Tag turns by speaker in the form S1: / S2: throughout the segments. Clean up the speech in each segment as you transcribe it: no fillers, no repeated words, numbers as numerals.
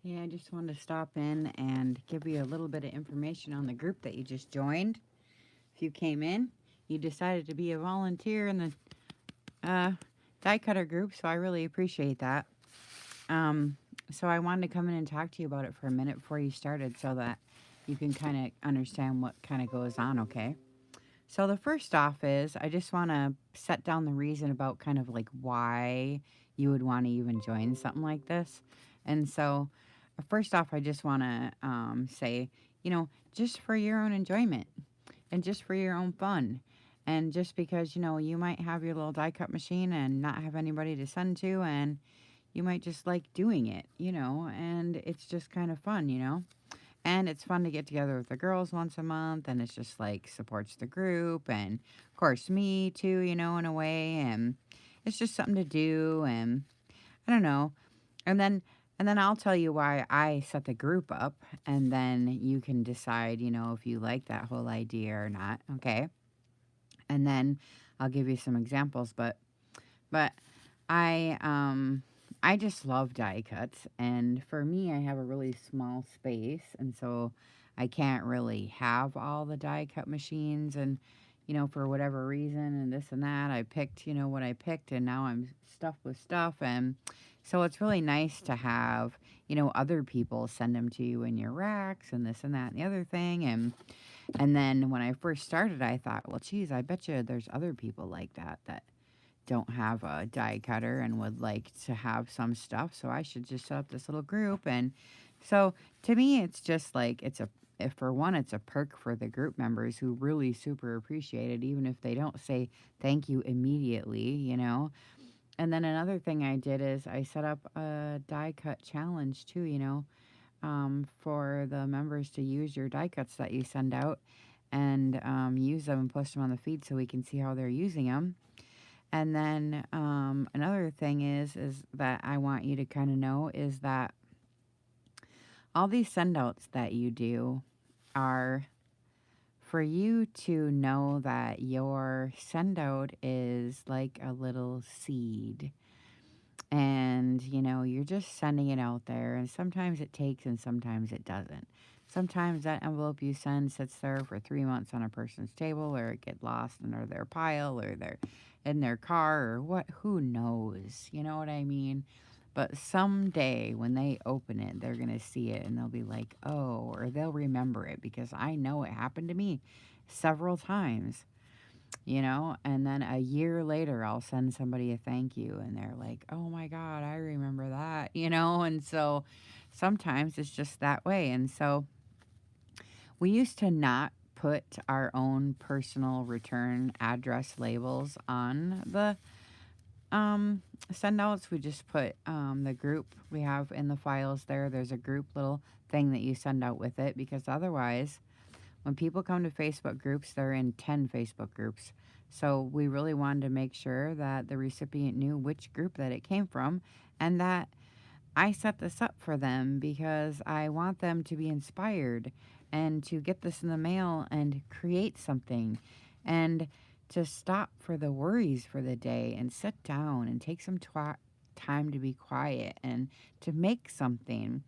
S1: Hey, I just wanted to stop in and give you a little bit of information on the group that you just joined. If you came in, you decided to be a volunteer in the uh, die cutter group, so I really appreciate that. Um, so I wanted to come in and talk to you about it for a minute before you started so that you can kind of understand what kind of goes on, okay? So the first off is I just want to set down the reason about kind of like why you would want to even join something like this. And so first off, I just want to say, just for your own enjoyment and just for your own fun. And just because, you might have your little die cut machine and not have anybody to send to, and you might just like doing it, and it's just kind of fun, and it's fun to get together with the girls once a month, and it's just like supports the group, and of course me too, in a way, and it's just something to do, and I don't know. And then I'll tell you why I set the group up, and then you can decide, if you like that whole idea or not, okay? And then I'll give you some examples, but I just love die cuts, and for me, I have a really small space, and so I can't really have all the die cut machines, and for whatever reason, and this and that, I picked, what I picked, and now I'm stuffed with stuff, and so it's really nice to have, other people send them to you in your racks, and this and that, and the other thing, and then when I first started, I thought, well, geez, I bet you there's other people like that don't have a die cutter and would like to have some stuff. So I should just set up this little group. And so to me, it's just like, if for one, it's a perk for the group members who really super appreciate it, even if they don't say thank you immediately, And then another thing I did is I set up a die cut challenge too, for the members to use your die cuts that you send out and use them and post them on the feed so we can see how they're using them. And then another thing is that I want you to kind of know is that all these send outs that you do are for you to know that your send out is like a little seed. And, you're just sending it out there. And sometimes it takes and sometimes it doesn't. Sometimes that envelope you send sits there for 3 months on a person's table, or it get lost under their pile, or they're in their car, or what, who knows? You know what I mean? But someday when they open it, they're going to see it and they'll be like, oh, or they'll remember it because I know it happened to me several times, and then a year later I'll send somebody a thank you and they're like, "Oh my god, I remember that." And so sometimes it's just that way. And so we used to not put our own personal return address labels on the send outs. We just put the group we have in the files there. There's a group little thing that you send out with it, because otherwise when people come to Facebook groups, they're in 10 Facebook groups. So we really wanted to make sure that the recipient knew which group that it came from, and that I set this up for them because I want them to be inspired and to get this in the mail and create something, and to stop for the worries for the day and sit down and take some time to be quiet and to make something.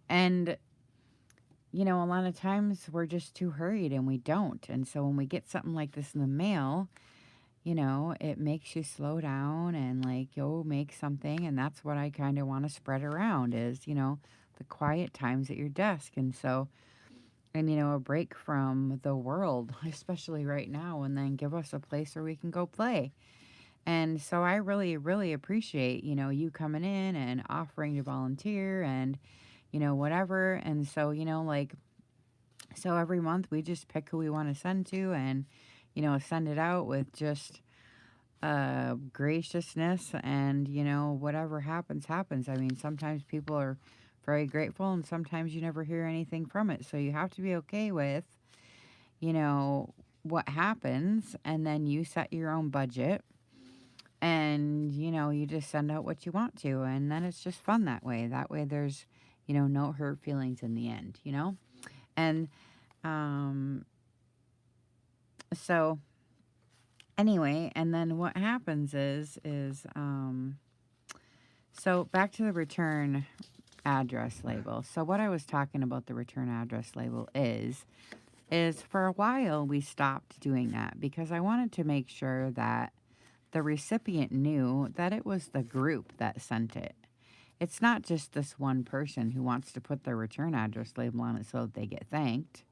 S1: And a lot of times we're just too hurried and we don't. And so when we get something like this in the mail, it makes you slow down and like go make something. And that's what I kind of want to spread around is, the quiet times at your desk. And so, and, a break from the world, especially right now, and then give us a place where we can go play. And so I really, really appreciate, you coming in and offering to volunteer and, whatever. And so, like, so every month we just pick who we want to send to, and, send it out with just graciousness, and, whatever happens, happens. I mean, sometimes people are very grateful and sometimes you never hear anything from it. So you have to be okay with, you know, what happens, and then you set your own budget, and, you just send out what you want to, and then it's just fun that way. That way there's, no hurt feelings in the end. And um, so anyway, and then what happens is so back to the return address label. So what I was talking about the return address label is for a while we stopped doing that because I wanted to make sure that the recipient knew that it was the group that sent it. It's not just this one person who wants to put their return address label on it so that they get thanked.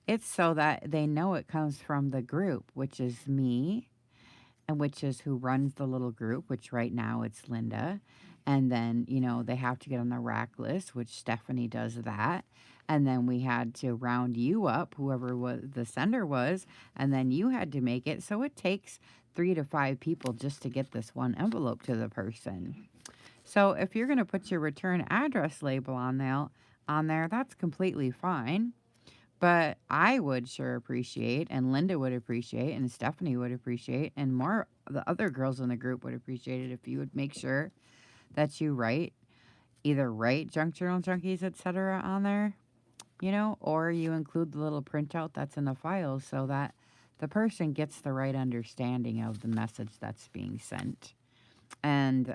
S1: It's so that they know it comes from the group, which is me, and which is who runs the little group, which right now it's Linda. And then, they have to get on the rack list, which Stephanie does that. And then we had to round you up, whoever was the sender was, and then you had to make it. So it takes 3 to 5 people just to get this one envelope to the person. So if you're going to put your return address label on there, that's completely fine. But I would sure appreciate, and Linda would appreciate, and Stephanie would appreciate, and more the other girls in the group would appreciate it if you would make sure that you write Junk Journal Junkies, etc. on there, or you include the little printout that's in the files so that the person gets the right understanding of the message that's being sent. And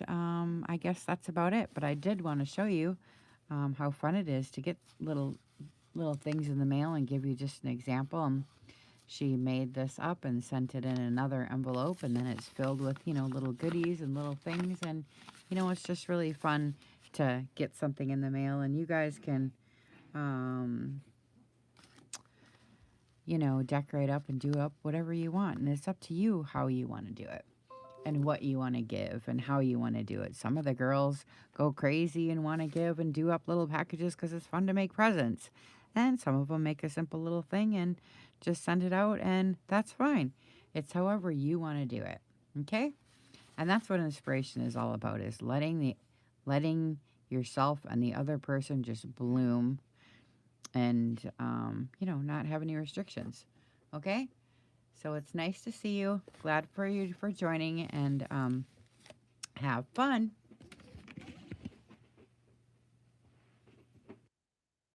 S1: I guess that's about it. But I did want to show you how fun it is to get little things in the mail and give you just an example. She made this up and sent it in another envelope, and then it's filled with little goodies and little things, and it's just really fun to get something in the mail, and you guys can decorate up and do up whatever you want, and it's up to you how you want to do it and what you want to give and how you want to do it. Some of the girls go crazy and want to give and do up little packages because it's fun to make presents. And some of them make a simple little thing and just send it out, and that's fine. It's however you want to do it. Okay? And that's what inspiration is all about, is letting yourself and the other person just bloom and not have any restrictions. Okay? So it's nice to see you. Glad for you for joining, and have fun.